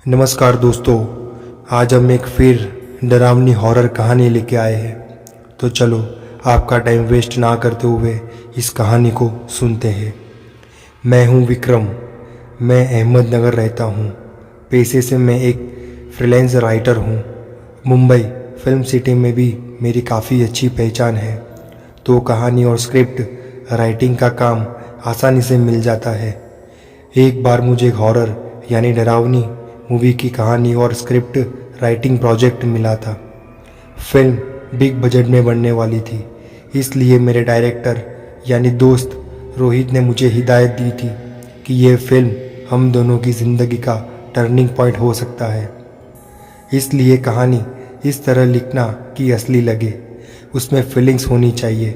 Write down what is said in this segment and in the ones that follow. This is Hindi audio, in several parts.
नमस्कार दोस्तों, आज हम एक फिर डरावनी हॉरर कहानी लेके आए हैं। तो चलो आपका टाइम वेस्ट ना करते हुए इस कहानी को सुनते हैं। मैं हूं विक्रम। मैं अहमदनगर रहता हूं। पेशे से मैं एक फ्रीलांस राइटर हूं। मुंबई फिल्म सिटी में भी मेरी काफ़ी अच्छी पहचान है, तो कहानी और स्क्रिप्ट राइटिंग का काम आसानी से मिल जाता है। एक बार मुझे एक हॉरर यानी डरावनी मूवी की कहानी और स्क्रिप्ट राइटिंग प्रोजेक्ट मिला था। फिल्म बिग बजट में बनने वाली थी, इसलिए मेरे डायरेक्टर यानी दोस्त रोहित ने मुझे हिदायत दी थी कि यह फिल्म हम दोनों की ज़िंदगी का टर्निंग पॉइंट हो सकता है। इसलिए कहानी इस तरह लिखना कि असली लगे, उसमें फीलिंग्स होनी चाहिए।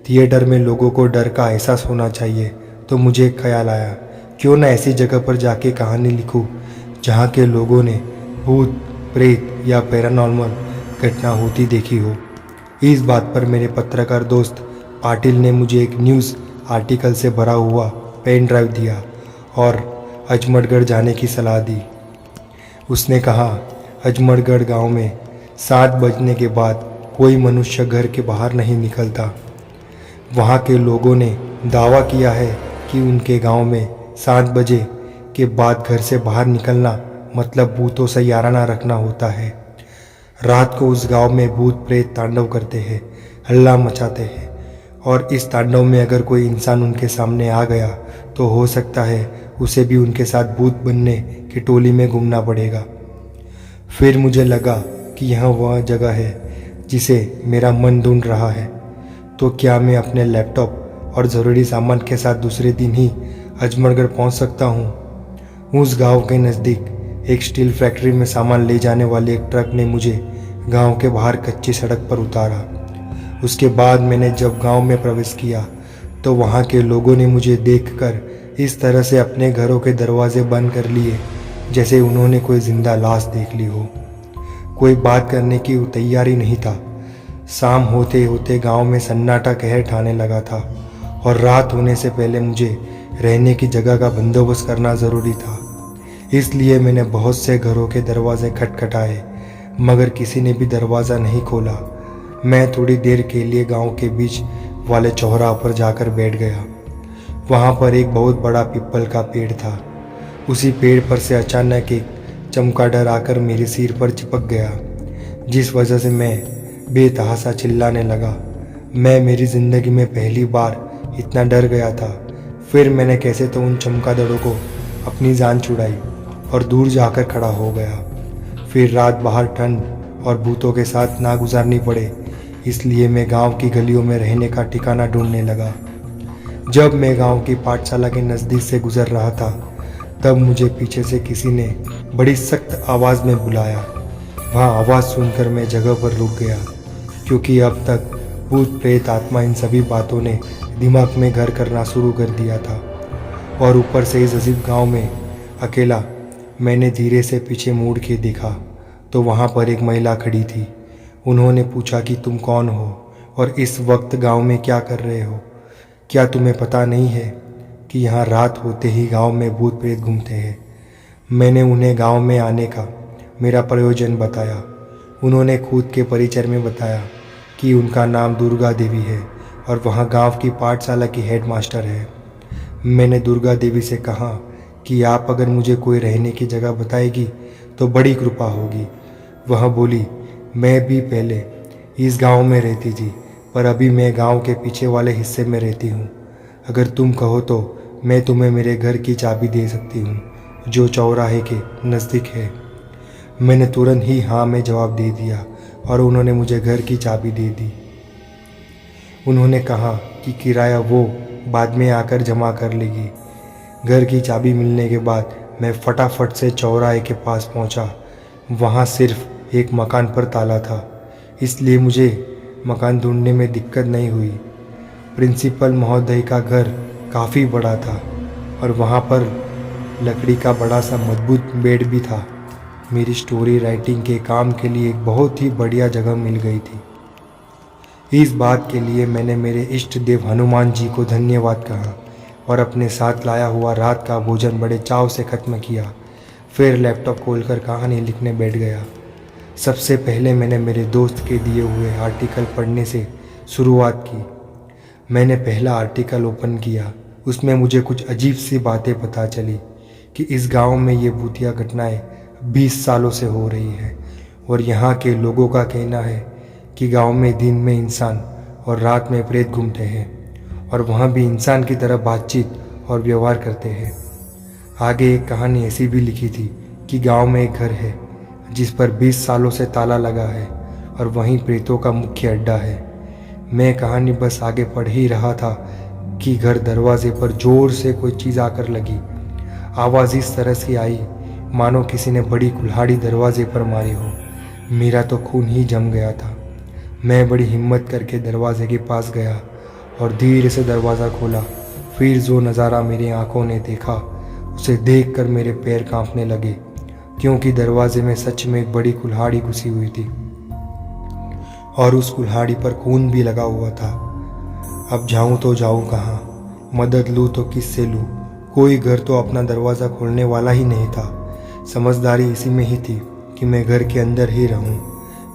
थिएटर में लोगों को डर का एहसास होना चाहिए। तो मुझे एक ख्याल आया, क्यों ना ऐसी जगह पर जाके कहानी लिखूं जहाँ के लोगों ने भूत, प्रेत या पैरानॉर्मल घटना होती देखी हो। इस बात पर मेरे पत्रकार दोस्त पाटिल ने मुझे एक न्यूज़ आर्टिकल से भरा हुआ पेन ड्राइव दिया और अजमलगढ़ जाने की सलाह दी। उसने कहा, अजमलगढ़ गांव में 7 बजने के बाद कोई मनुष्य घर के बाहर नहीं निकलता। वहाँ के लोगों ने दावा किया है कि उनके गांव में 7 बजे के बाद घर से बाहर निकलना मतलब भूतों से याराना रखना होता है। रात को उस गांव में भूत प्रेत तांडव करते हैं, हल्ला मचाते हैं, और इस तांडव में अगर कोई इंसान उनके सामने आ गया तो हो सकता है उसे भी उनके साथ भूत बनने की टोली में घूमना पड़ेगा। फिर मुझे लगा कि यह वह जगह है जिसे मेरा मन ढूंढ रहा है। तो क्या मैं अपने लैपटॉप और ज़रूरी सामान के साथ दूसरे दिन ही अजमलगढ़ पहुंच सकता हूं? उस गांव के नज़दीक एक स्टील फैक्ट्री में सामान ले जाने वाले एक ट्रक ने मुझे गांव के बाहर कच्ची सड़क पर उतारा। उसके बाद मैंने जब गांव में प्रवेश किया तो वहां के लोगों ने मुझे देखकर इस तरह से अपने घरों के दरवाजे बंद कर लिए जैसे उन्होंने कोई जिंदा लाश देख ली हो। कोई बात करने की तैयारी नहीं था। शाम होते होते गांव में सन्नाटा कहर ठाने लगा था और रात होने से पहले मुझे रहने की जगह का बंदोबस्त करना ज़रूरी था। इसलिए मैंने बहुत से घरों के दरवाजे खटखटाए, मगर किसी ने भी दरवाज़ा नहीं खोला। मैं थोड़ी देर के लिए गांव के बीच वाले चौराहे पर जाकर बैठ गया। वहां पर एक बहुत बड़ा पीपल का पेड़ था। उसी पेड़ पर से अचानक एक चमगादड़ आकर मेरे सिर पर चिपक गया, जिस वजह से मैं बेतहाशा चिल्लाने लगा। मैं मेरी ज़िंदगी में पहली बार इतना डर गया था। फिर मैंने कैसे तो उन चमगादड़ों को अपनी जान छुड़ाई और दूर जाकर खड़ा हो गया। फिर रात बाहर ठंड और भूतों के साथ ना गुजारनी पड़े, इसलिए मैं गांव की गलियों में रहने का ठिकाना ढूंढने लगा। जब मैं गांव की पाठशाला के नज़दीक से गुजर रहा था तब मुझे पीछे से किसी ने बड़ी सख्त आवाज़ में बुलाया। वह आवाज़ सुनकर मैं जगह पर रुक गया, क्योंकि अब तक भूत प्रेत आत्मा इन सभी बातों ने दिमाग में घर करना शुरू कर दिया था। और ऊपर से इस अजीब गांव में अकेला। मैंने धीरे से पीछे मुड़ के देखा तो वहां पर एक महिला खड़ी थी। उन्होंने पूछा कि तुम कौन हो और इस वक्त गांव में क्या कर रहे हो? क्या तुम्हें पता नहीं है कि यहाँ रात होते ही गांव में भूत प्रेत घूमते हैं? मैंने उन्हें गांव में आने का मेरा प्रयोजन बताया। उन्होंने खुद के परिचय में बताया कि उनका नाम दुर्गा देवी है और वहाँ गांव की पाठशाला की हेड मास्टर है। मैंने दुर्गा देवी से कहा कि आप अगर मुझे कोई रहने की जगह बताएगी तो बड़ी कृपा होगी। वह बोली, मैं भी पहले इस गांव में रहती थी, पर अभी मैं गांव के पीछे वाले हिस्से में रहती हूँ। अगर तुम कहो तो मैं तुम्हें मेरे घर की चाबी दे सकती हूँ, जो चौराहे के नज़दीक है। मैंने तुरंत ही हाँ में जवाब दे दिया और उन्होंने मुझे घर की चाबी दे दी। उन्होंने कहा कि किराया वो बाद में आकर जमा कर लेगी। घर की चाबी मिलने के बाद मैं फटाफट से चौराहे के पास पहुंचा। वहां सिर्फ एक मकान पर ताला था, इसलिए मुझे मकान ढूंढने में दिक्कत नहीं हुई। प्रिंसिपल महोदय का घर काफ़ी बड़ा था और वहां पर लकड़ी का बड़ा सा मजबूत बेड भी था। मेरी स्टोरी राइटिंग के काम के लिए एक बहुत ही बढ़िया जगह मिल गई थी। इस बात के लिए मैंने मेरे इष्ट देव हनुमान जी को धन्यवाद कहा और अपने साथ लाया हुआ रात का भोजन बड़े चाव से ख़त्म किया। फिर लैपटॉप खोलकर कहानी लिखने बैठ गया। सबसे पहले मैंने मेरे दोस्त के दिए हुए आर्टिकल पढ़ने से शुरुआत की। मैंने पहला आर्टिकल ओपन किया। उसमें मुझे कुछ अजीब सी बातें पता चली कि इस गांव में ये भूतिया घटनाएं 20 सालों से हो रही है और यहाँ के लोगों का कहना है कि गांव में दिन में इंसान और रात में प्रेत घूमते हैं और वहाँ भी इंसान की तरह बातचीत और व्यवहार करते हैं। आगे एक कहानी ऐसी भी लिखी थी कि गांव में एक घर है जिस पर 20 सालों से ताला लगा है और वहीं प्रेतों का मुख्य अड्डा है। मैं कहानी बस आगे पढ़ ही रहा था कि घर दरवाजे पर जोर से कोई चीज़ आकर लगी। आवाज़ इस तरह से आई मानो किसी ने बड़ी कुल्हाड़ी दरवाजे पर मारी हो। मेरा तो खून ही जम गया था। मैं बड़ी हिम्मत करके दरवाजे के पास गया और धीरे से दरवाज़ा खोला। फिर जो नज़ारा मेरी आंखों ने देखा उसे देखकर मेरे पैर कांपने लगे, क्योंकि दरवाजे में सच में एक बड़ी कुल्हाड़ी घुसी हुई थी और उस कुल्हाड़ी पर खून भी लगा हुआ था। अब जाऊं तो जाऊं कहाँ, मदद लूं तो किससे लूं? कोई घर तो अपना दरवाज़ा खोलने वाला ही नहीं था। समझदारी इसी में ही थी कि मैं घर के अंदर ही रहूं।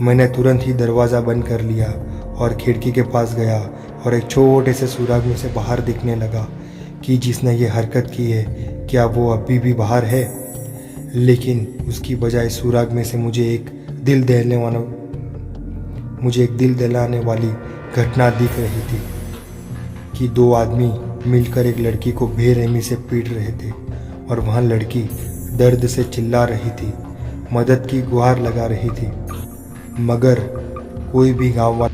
मैंने तुरंत ही दरवाज़ा बंद कर लिया और खिड़की के पास गया और एक छोटे से सुराग में से बाहर दिखने लगा कि जिसने ये हरकत की है क्या वो अभी भी बाहर है। लेकिन उसकी बजाय सुराग में से मुझे एक दिल दहलाने वाली घटना दिख रही थी कि 2 आदमी मिलकर एक लड़की को बेरहमी से पीट रहे थे और वहाँ लड़की दर्द से चिल्ला रही थी, मदद की गुहार लगा रही थी, मगर कोई भी गाँव वाला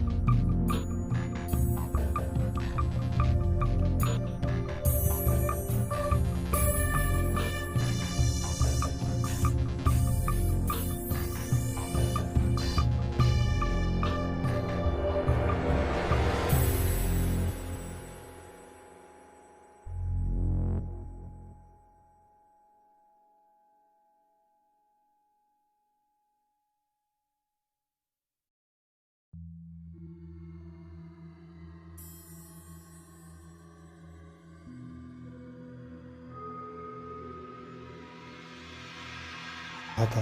था।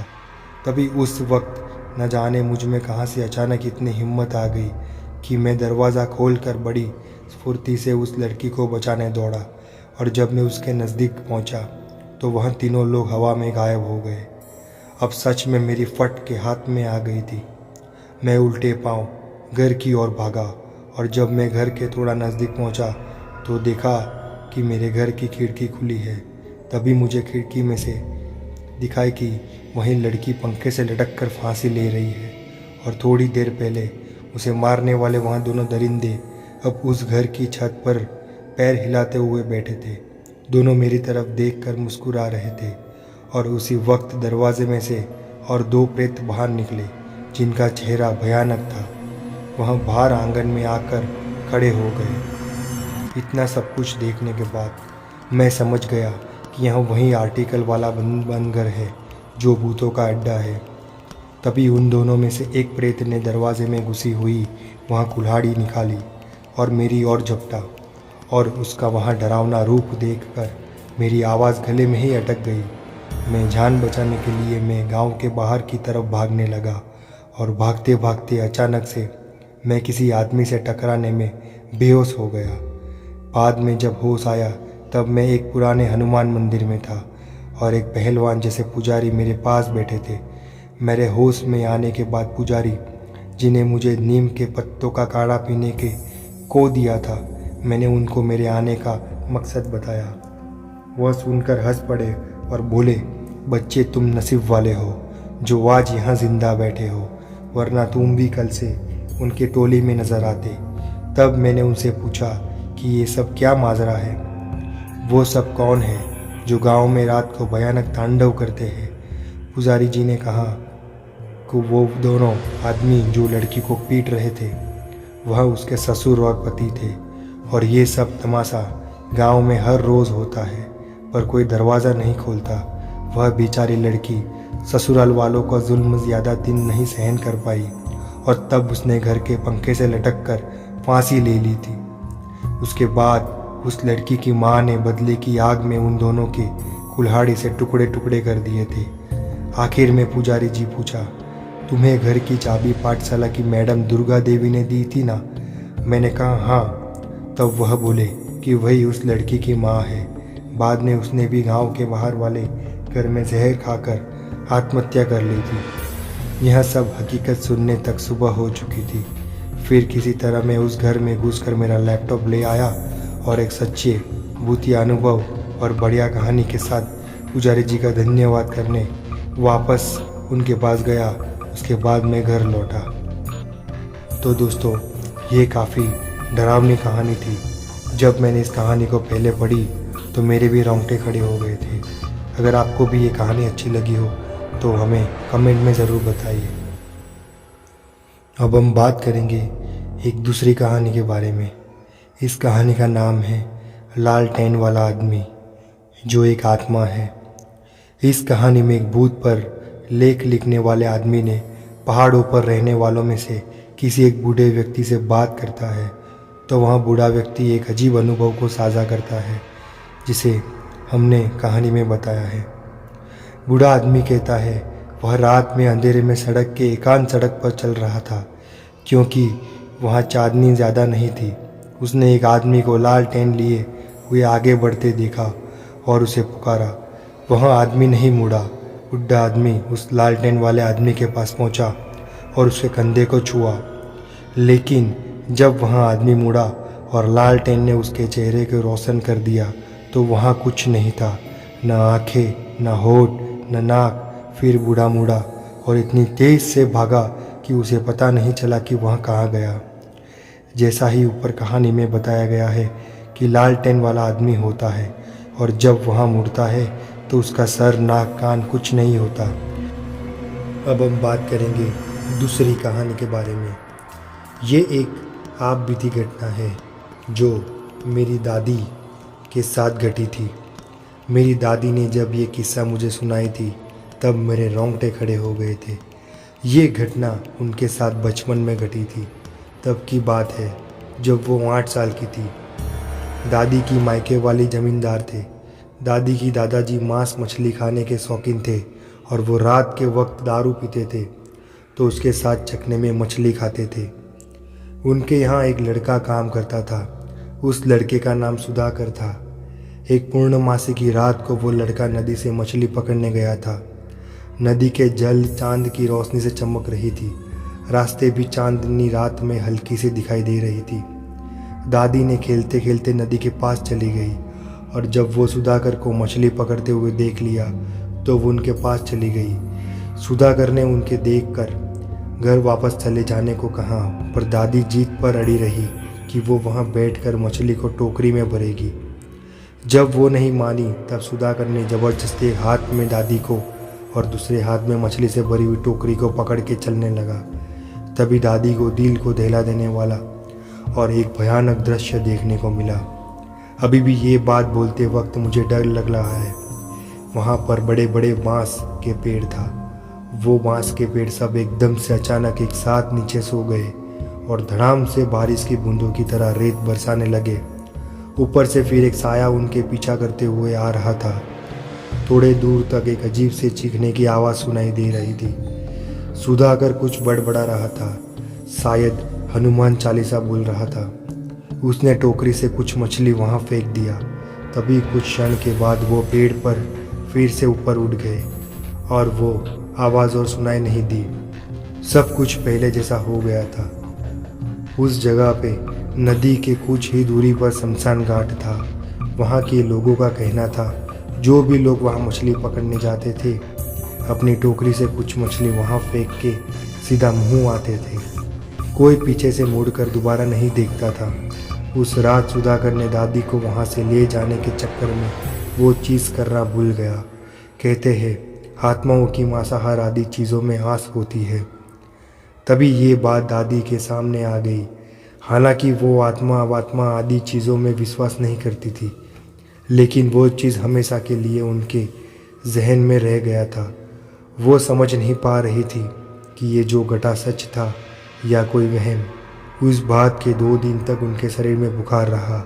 तभी उस वक्त न जाने मुझ में कहाँ से अचानक इतनी हिम्मत आ गई कि मैं दरवाज़ा खोलकर बड़ी स्फूर्ति से उस लड़की को बचाने दौड़ा और जब मैं उसके नज़दीक पहुंचा तो वह तीनों लोग हवा में गायब हो गए। अब सच में मेरी फट के हाथ में आ गई थी। मैं उल्टे पांव घर की ओर भागा और जब मैं घर के थोड़ा नज़दीक पहुंचा तो देखा कि मेरे घर की खिड़की खुली है। तभी मुझे खिड़की में से दिखाई कि वहीं लड़की पंखे से लटक कर फांसी ले रही है और थोड़ी देर पहले उसे मारने वाले वहाँ दोनों दरिंदे अब उस घर की छत पर पैर हिलाते हुए बैठे थे। दोनों मेरी तरफ देखकर मुस्कुरा रहे थे और उसी वक्त दरवाजे में से और 2 प्रेत बाहर निकले जिनका चेहरा भयानक था। वह बाहर आंगन में आकर खड़े हो गए। इतना सब कुछ देखने के बाद मैं समझ गया कि यह वही आर्टिकल वाला बंद घर है जो भूतों का अड्डा है। तभी उन दोनों में से एक प्रेत ने दरवाजे में घुसी हुई वहाँ कुल्हाड़ी निकाली और मेरी ओर झपटा और उसका वहाँ डरावना रूप देखकर मेरी आवाज़ गले में ही अटक गई। मैं जान बचाने के लिए मैं गांव के बाहर की तरफ भागने लगा और भागते भागते अचानक से मैं किसी आदमी से टकराने में बेहोश हो गया। बाद में जब होश आया तब मैं एक पुराने हनुमान मंदिर में था और एक पहलवान जैसे पुजारी मेरे पास बैठे थे। मेरे होश में आने के बाद पुजारी, जिन्हें मुझे नीम के पत्तों का काढ़ा पीने के को दिया था, मैंने उनको मेरे आने का मकसद बताया। वह सुनकर हंस पड़े और बोले, बच्चे तुम नसीब वाले हो जो आज यहाँ जिंदा बैठे हो, वरना तुम भी कल से उनके टोली में नज़र आते। तब मैंने उनसे पूछा कि ये सब क्या माजरा है, वो सब कौन है जो गांव में रात को भयानक तांडव करते हैं। पुजारी जी ने कहा कि वो दोनों आदमी जो लड़की को पीट रहे थे वह उसके ससुर और पति थे और ये सब तमाशा गांव में हर रोज़ होता है, पर कोई दरवाज़ा नहीं खोलता। वह बेचारी लड़की ससुराल वालों का जुल्म ज़्यादा दिन नहीं सहन कर पाई और तब उसने घर के पंखे से लटक कर फांसी ले ली थी। उसके बाद उस लड़की की माँ ने बदले की आग में उन दोनों के कुल्हाड़ी से टुकड़े टुकड़े कर दिए थे। आखिर में पुजारी जी पूछा, तुम्हें घर की चाबी पाठशाला की मैडम दुर्गा देवी ने दी थी ना? मैंने कहा हाँ। तब वह बोले कि वही उस लड़की की माँ है। बाद में उसने भी गांव के बाहर वाले घर में जहर खाकर आत्महत्या कर ली थी। यह सब हकीकत सुनने तक सुबह हो चुकी थी। फिर किसी तरह मैं उस घर में घुसकर मेरा लैपटॉप ले आया और एक सच्चे भूतिया अनुभव और बढ़िया कहानी के साथ पुजारी जी का धन्यवाद करने वापस उनके पास गया। उसके बाद मैं घर लौटा। तो दोस्तों, ये काफ़ी डरावनी कहानी थी। जब मैंने इस कहानी को पहले पढ़ी तो मेरे भी रोंगटे खड़े हो गए थे। अगर आपको भी ये कहानी अच्छी लगी हो तो हमें कमेंट में ज़रूर बताइए। अब हम बात करेंगे एक दूसरी कहानी के बारे में। इस कहानी का नाम है लालटेन वाला आदमी, जो एक आत्मा है। इस कहानी में एक भूत पर लेख लिखने वाले आदमी ने पहाड़ों पर रहने वालों में से किसी एक बूढ़े व्यक्ति से बात करता है, तो वहाँ बूढ़ा व्यक्ति एक अजीब अनुभव को साझा करता है, जिसे हमने कहानी में बताया है। बूढ़ा आदमी कहता है वह रात में अंधेरे में सड़क के एकांत सड़क पर चल रहा था, क्योंकि वहाँ चांदनी ज़्यादा नहीं थी। उसने एक आदमी को लालटेन लिए हुए आगे बढ़ते देखा और उसे पुकारा। वह आदमी नहीं मुड़ा। बुढ़ा आदमी उस लालटेन वाले आदमी के पास पहुंचा और उसके कंधे को छुआ, लेकिन जब वह आदमी मुड़ा और लालटेन ने उसके चेहरे को रोशन कर दिया तो वहाँ कुछ नहीं था, न आँखें, न होठ, न नाक। फिर बूढ़ा मुड़ा और इतनी तेज़ से भागा कि उसे पता नहीं चला कि वह कहाँ गया। जैसा ही ऊपर कहानी में बताया गया है कि लालटेन वाला आदमी होता है और जब वहाँ मुड़ता है तो उसका सर, नाक, कान कुछ नहीं होता। अब हम बात करेंगे दूसरी कहानी के बारे में। ये एक आप बीती घटना है जो मेरी दादी के साथ घटी थी। मेरी दादी ने जब ये किस्सा मुझे सुनाई थी तब मेरे रोंगटे खड़े हो गए थे। ये घटना उनके साथ बचपन में घटी थी। तब की बात है जब वो 8 साल की थी। दादी की मायके वाली ज़मींदार थे। दादी की दादाजी मांस मछली खाने के शौकीन थे और वो रात के वक्त दारू पीते थे तो उसके साथ चखने में मछली खाते थे। उनके यहाँ एक लड़का काम करता था। उस लड़के का नाम सुधाकर था। एक पूर्णमासी की रात को वो लड़का नदी से मछली पकड़ने गया था। नदी के जल चांद की रोशनी से चमक रही थी। रास्ते भी चांदनी रात में हल्की से दिखाई दे रही थी। दादी ने खेलते खेलते नदी के पास चली गई और जब वो सुधाकर को मछली पकड़ते हुए देख लिया तो वो उनके पास चली गई। सुधाकर ने उनके देखकर घर वापस चले जाने को कहा, पर दादी जीत पर अड़ी रही कि वो वहाँ बैठकर मछली को टोकरी में भरेगी। जब वो नहीं मानी तब सुधाकर ने ज़बरदस्ती एक हाथ में दादी को और दूसरे हाथ में मछली से भरी हुई टोकरी को पकड़ के चलने लगा। तभी दादी को दिल को दहला देने वाला और एक भयानक दृश्य देखने को मिला। अभी भी ये बात बोलते वक्त मुझे डर लग रहा है। वहाँ पर बड़े बड़े बांस के पेड़ था। वो बांस के पेड़ सब एकदम से अचानक एक साथ नीचे सो गए और धड़ाम से बारिश की बूंदों की तरह रेत बरसाने लगे। ऊपर से फिर एक साया उनके पीछा करते हुए आ रहा था। थोड़े दूर तक एक अजीब से चीखने की आवाज़ सुनाई दे रही थी। सुधाकर कुछ बड़बड़ा रहा था, शायद हनुमान चालीसा बोल रहा था। उसने टोकरी से कुछ मछली वहाँ फेंक दिया। तभी कुछ क्षण के बाद वो पेड़ पर फिर से ऊपर उड़ गए और वो आवाज़ और सुनाई नहीं दी। सब कुछ पहले जैसा हो गया था। उस जगह पे नदी के कुछ ही दूरी पर शमशान घाट था। वहाँ के लोगों का कहना था जो भी लोग वहाँ मछली पकड़ने जाते थे अपनी टोकरी से कुछ मछली वहाँ फेंक के सीधा मुँह आते थे। कोई पीछे से मुड़कर दोबारा नहीं देखता था। उस रात सुधाकर ने दादी को वहाँ से ले जाने के चक्कर में वो चीज़ करना भूल गया। कहते हैं आत्माओं की मांसाहार आदि चीज़ों में आस होती है। तभी ये बात दादी के सामने आ गई। हालांकि वो आत्मा आदि चीज़ों में विश्वास नहीं करती थी, लेकिन वो चीज़ हमेशा के लिए उनके जहन में रह गया था। वो समझ नहीं पा रही थी कि ये जो घटा सच था या कोई वहम। उस बात के 2 दिन तक उनके शरीर में बुखार रहा।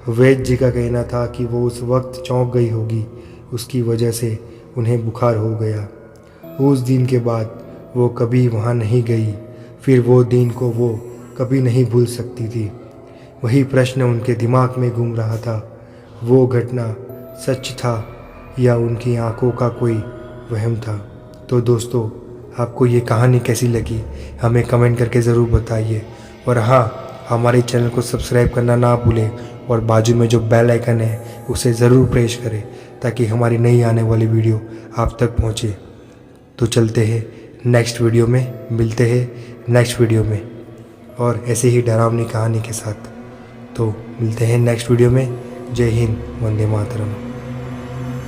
वैद्य जी का कहना था कि वो उस वक्त चौंक गई होगी। उसकी वजह से उन्हें बुखार हो गया। उस दिन के बाद वो कभी वहाँ नहीं गई। फिर वो दिन को वो कभी नहीं भूल सकती थी। वही प्रश्न उनके दिमाग में घूम रहा था, वो घटना सच था या उनकी आंखों का कोई वहम था। तो दोस्तों, आपको ये कहानी कैसी लगी हमें कमेंट करके ज़रूर बताइए। और हाँ, हमारे चैनल को सब्सक्राइब करना ना भूलें और बाजू में जो बेल आइकन है उसे ज़रूर प्रेस करें ताकि हमारी नई आने वाली वीडियो आप तक पहुँचे। तो चलते हैं नेक्स्ट वीडियो में, मिलते हैं नेक्स्ट वीडियो में और ऐसे ही डरावनी कहानी के साथ। तो मिलते हैं नेक्स्ट वीडियो में। जय हिंद, वंदे मातरम।